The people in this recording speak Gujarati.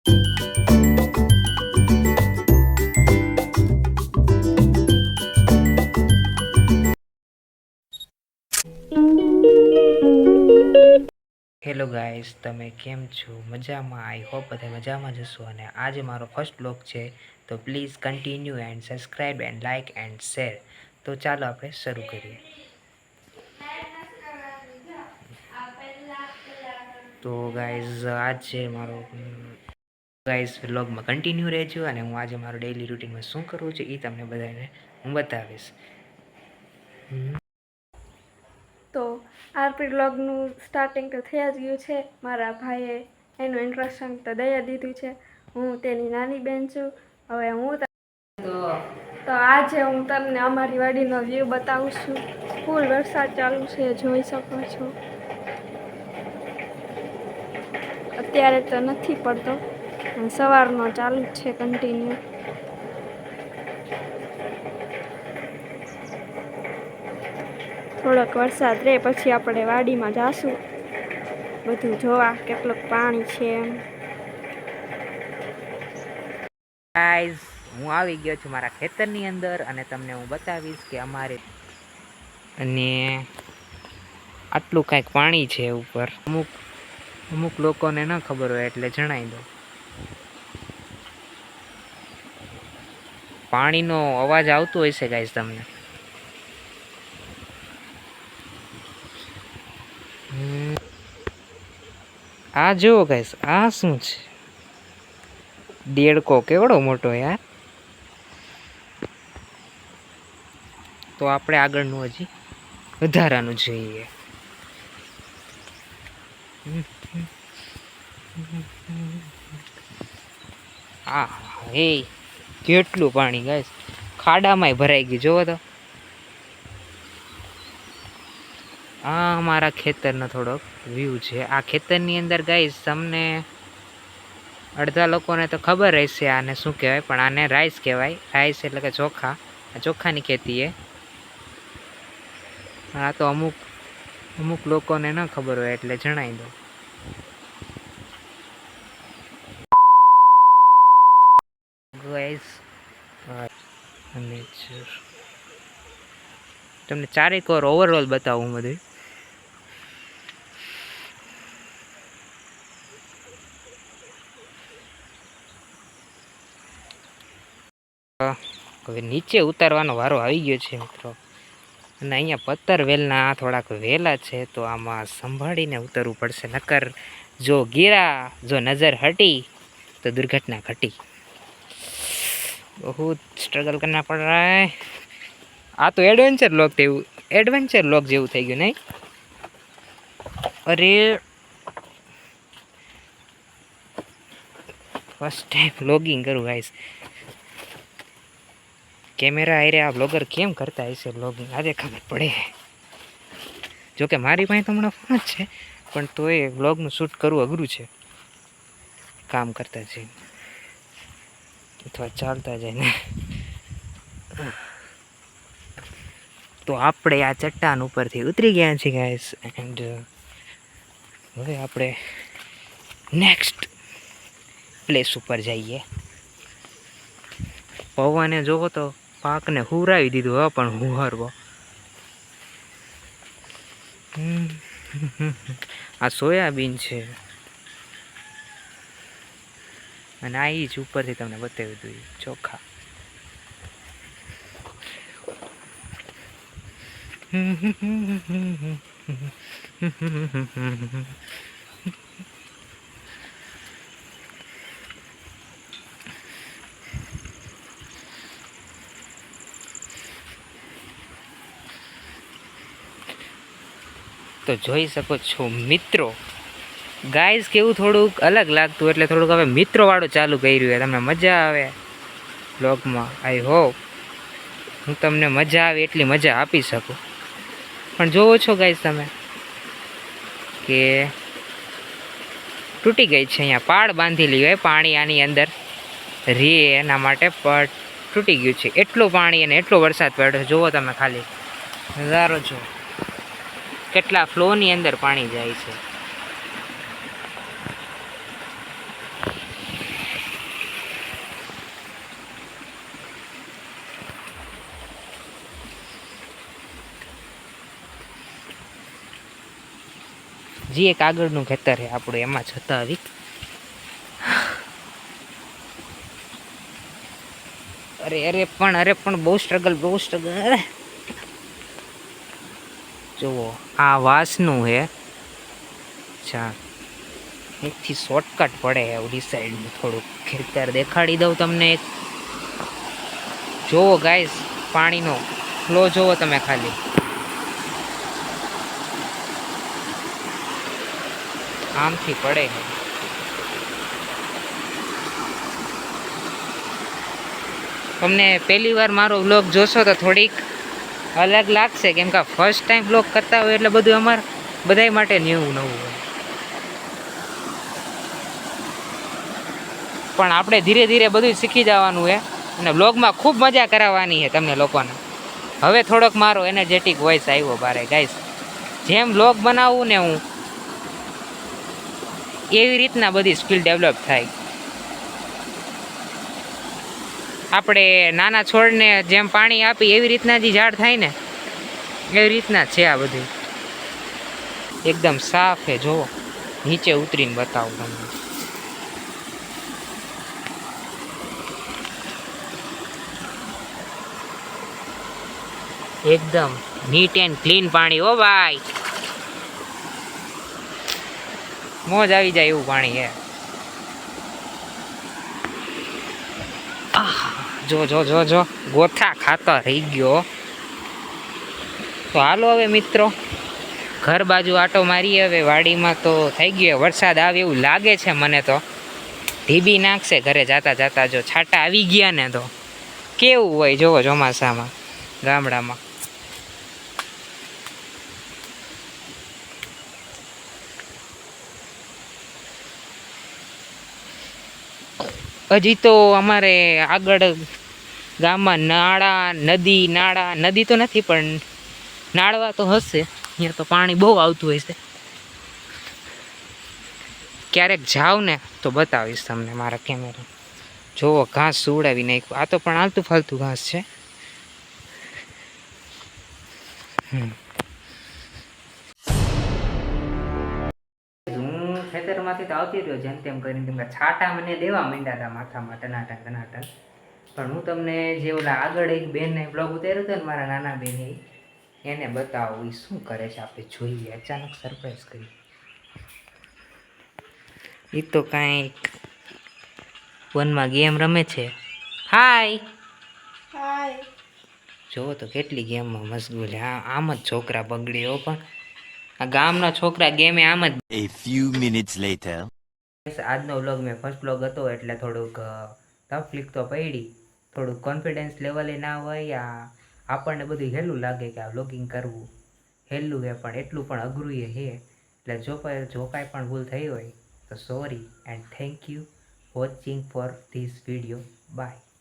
હેલો ગાઈસ, તમે કેમ છો? મજામાં? આઈ હોપ બધા મજામાં જશો. અને આજે મારો ફર્સ્ટ બ્લોગ છે, તો please continue and subscribe and like and share. તો ચાલો આપણે શરૂ કરીએ. તો ગાઈઝ આજ છે મારો ગાઈઝ વ્લોગમાં કન્ટિન્યુ રહેજો, અને હું આજે મારો ડેઈલી રૂટીનમાં શું કરું છું એ તમને બધાને હું બતાવીશ. તો આરપી વ્લોગનું સ્ટાર્ટિંગ તો થઈ જ ગયું છે. મારા ભાઈએ એનું ઇન્ટ્રોડક્શન તો દઈ દીધું છે. હું તેની નાની બેન છું. હવે તો આજે હું તમને અમારી વાડીનો વ્યૂ બતાવું છું. ફૂલ વરસાદ ચાલુ છે, જોઈ શકો છો. અત્યારે તો નથી પડતો, સવારનો ચાલુ જ છે કન્ટિન્યુ. થોડોક વરસાદ રહે પછી આપણે વાડીમાં જાશું બધું જોવા કેટલુંક પાણી છે એમ. ગાઈઝ હું આવી ગયો છું મારા ખેતરની અંદર, અને તમને હું બતાવીશ કે અમારે અને આટલું કાંઈક પાણી છે ઉપર. અમુક લોકોને ન ખબર હોય એટલે જણાવી દો. પાણીનો અવાજ આવતો હોય છે ગાઈઝ તમને. આ જુઓ ગાઈઝ, આ શું છે? દેડકો કેવડો મોટો યાર. તો આપણે આગળનું હજી વધારાનું જોઈએ. હા, હે કેટલું પાણી ગાઈસ, ખાડામાંય ભરાઈ ગયું. જોવો તો આ અમારા ખેતરનો થોડોક વ્યૂ છે. આ ખેતરની અંદર ગાઈસ તમને અડધા લોકોને તો ખબર રહેશે આને શું કહેવાય, પણ આને રાઈસ કહેવાય. રાઈસ એટલે કે ચોખા. આ ચોખાની ખેતી છે. આ તો અમુક લોકોને ન ખબર હોય એટલે જણાવી દો. ગાઈસ તમને ચારેક વાર ઓવરઓલ બતાવું બધું. હવે નીચે ઉતારવાનો વારો આવી ગયો છે મિત્રો, અને અહીંયા પત્તર વેલના થોડાક વેલા છે, તો આમાં સંભાળીને ઉતરવું પડશે, નકર જો ગીરા, જો નજર હટી તો દુર્ઘટના ઘટી. બહુ સ્ટ્રગલ કરના પડ રહા હૈ. આ તો એડવેન્ચર લોગ જેવું થઈ ગયું નહીં? અરે ફર્સ્ટ ટાઈમ વ્લોગિંગ કરું ગાઈસ. કેમેરા આરે આ બ્લોગર કેમ કરતા હશે વ્લોગિંગ, આજે ખબર પડે. જોકે મારી પાસે તો હમણાં ફોન જ છે, પણ તોય વ્લોગનું શૂટ કરવું અઘરું છે કામ કરતા જઈને અથવા ચાલતા જઈને. તો આપણે આ ચટ્ટાન ઉપરથી ઉતરી ગયા છીએ ગાઈસ, એન્ડ હવે આપણે નેક્સ્ટ પ્લેસ ઉપર જઈએ. પવને જોવો તો પાકને હુરાવી દીધું. હવે પણ હુહરવો. આ સોયાબીન છે, અને આ જ ઉપરથી તમને બતાવી દઉં ચોખા. તો જોઈ શકો છો મિત્રો, ગાઈઝ કેવું થોડુંક અલગ લાગતું, એટલે થોડુંક હવે મિત્રો વાળું ચાલુ કર્યું. તમને મજા આવે બ્લોગમાં. આઈ હોપ હું તમને મજા આવે એટલી મજા આપી શકું. પણ જોવો છો ગાઈઝ તમે કે તૂટી ગઈ છે. અહીંયા પાળ બાંધેલી હોય, પાણી આની અંદર રે એના માટે પણ તૂટી ગયું છે. એટલું પાણી અને એટલો વરસાદ પડ્યો. જુઓ તમે ખાલી નજારો છો, કેટલા ફ્લોની અંદર પાણી જાય છે. જે એક આગળનું ખેતર છે આપણું, એમાં જતા આવી. અરે પણ બહુ સ્ટ્રગલ. જુઓ આ વાસનું છે. અચ્છા, એકથી શોર્ટકટ પડે છે ઓલી સાઈડનું. થોડુંક ખેતર દેખાડી દઉં તમને એક. જુઓ ગાઈસ, પાણીનો ફ્લો જુઓ તમે ખાલી. આમથી પડે છે. તમને પહેલી વાર મારો વ્લોગ જોશો તો થોડીક અલગ લાગશે, કેમ કે ફર્સ્ટ ટાઈમ વ્લોગ કરતા હોય એટલે બધું અમારે બધાય માટે નવું હોય. પણ આપણે ધીરે ધીરે બધું શીખી જવાનું છે અને વ્લોગમાં ખૂબ મજા કરાવવાની છે તમને લોકોને. હવે થોડોક મારો એનર્જેટિક વોઇસ આવ્યો બારે ગાઈસ. જેમ વ્લોગ બનાવું ને હું, એવી રીતના બધી સ્કિલ ડેવલપ થાય. આપણે નાના છોડને જેમ પાણી આપી એવી રીતના જે ઝાડ થાય ને, એવી રીતના છે આ બધું. એકદમ સાફ છે. જુઓ, નીચે ઉતરીને બતાવું તમને. એકદમ નીટ એન્ડ ક્લીન પાણી. ઓ ભાઈ, મોજ આવી જાય એવું પાણી છે. જો ગોથા ખાતા રહી ગયો. તો હાલો હવે મિત્રો, ઘર બાજુ આટો મારીએ. હવે વાડીમાં તો થઈ ગયો વરસાદ આવે એવું લાગે છે મને તો. ઢીબી નાખશે ઘરે જાતા જો છાંટા આવી ગયા ને તો. કેવું હોય જોવો ચોમાસામાં ગામડામાં. હજી તો અમારે આગળ ગામમાં નદી તો નથી, પણ નાળવા તો હશે. અહીંયા તો પાણી બહુ આવતું હોય છે. ક્યારેક જાવ ને તો બતાવીશ તમને મારા કેમેરા. જોવો ઘાસ સુવડાવી નાખ્યું. આ તો પણ આલતું ફાલતું ઘાસ છે. હું ખેતરમાંથી તો આવતી રહ્યો જેમ તેમ કરીને, કેમ કે છાંટા મને દેવા માંડ્યા હતા માથામાં ટનાટન. પણ હું તમને જે ઓલા આગળ એક બેનને બ્લોગ ઉતાર્યો હતો ને, મારા નાના બેન, એને બતાવો એ શું કરે છે. આપણે જોઈએ, અચાનક સરપ્રાઈઝ કરી. એ તો કાંઈક ફોનમાં ગેમ રમે છે. હાય. જોવો તો કેટલી ગેમમાં મશગુલ છે. આમ જ છોકરા બગડ્યો. પણ આ ગામના છોકરા ગેમે આમ જ. A few minutes later. આજનો વ્લોગ મેં ફર્સ્ટ વ્લોગ હતો એટલે થોડુંક તકલીફ તો પડી. થોડુંક કોન્ફિડન્સ લેવલે ના હોય. આપણને બધું હેલું લાગે કે આ વ્લોગિંગ કરવું હેલું છે, પણ એટલું પણ અઘરું છે. એટલે જો કાંઈ પણ ભૂલ થઈ હોય તો sorry and thank you watching for this video. By.